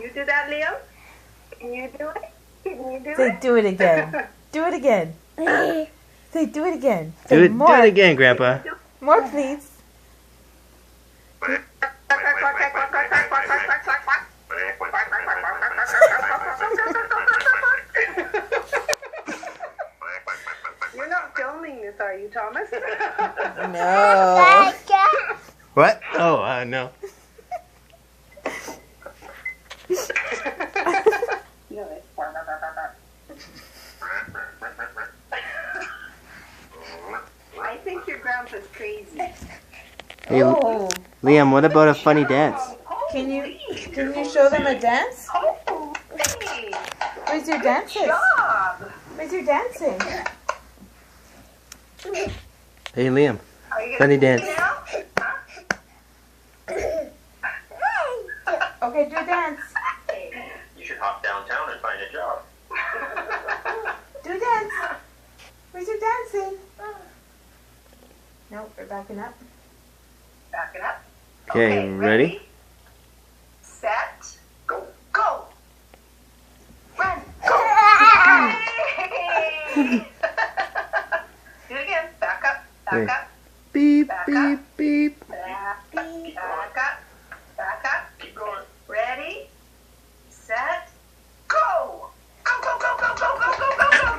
you do that, Liam? Can you do it? Can you do Say, it? do it again. Do it again. Say, do it again. Do Say, it more. again, Grandpa. More, please. You're not filming this, are you, Thomas? No. What? Oh, no. I think your grandpa's crazy. Hey, Oh. Liam, what about a funny dance? Can you show them a dance? Oh, hey, Where's your dances? job. Where's your dancing? Hey, Liam, Are you funny gonna dance. do now? Okay, do a dance. You should hop downtown and find a job. Do a dance. Where's your dancing? Nope, we're backing up. Backing up. Okay, ready? Set. Go. Go. Run. Go. Yay! Do it again. Back up. Back Hey. up. Beep, Back beep, up. beep. Back up. Back up. Back up. Keep going. Ready. Set. Go. Go, go, go, go, go, go, go, go, go,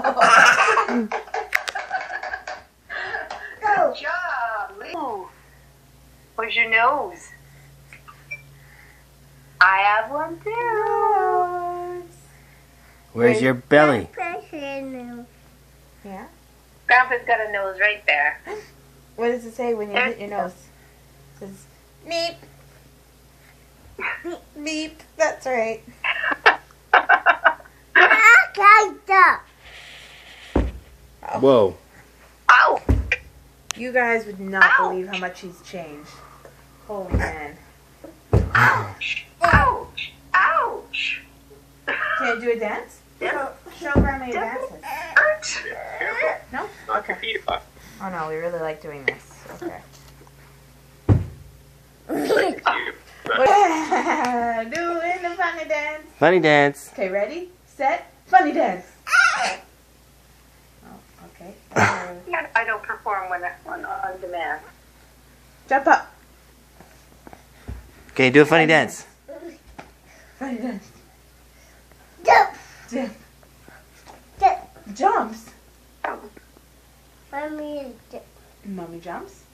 go. Good job, Lee. Where's your nose? I have one too. Where's your belly? Yeah. Grandpa's got a nose right there. What does it say when you hit your nose? It says, meep. Meep. That's right. Whoa. Ow! You guys would not Ow. believe how much he's changed. Holy man. Ouch! Ouch! Ouch! Can I do a dance? Yeah. Show Grandma your dances. Ouch! Careful. No? Knock your feet off. Oh no, we really like doing this. Okay. Doing the funny dance. Funny dance. Okay, ready, set, funny dance. Oh, okay. I don't perform when on demand. Jump up. Okay, do a funny dance. Funny dance. Jump. Jumps. Mommy jumps.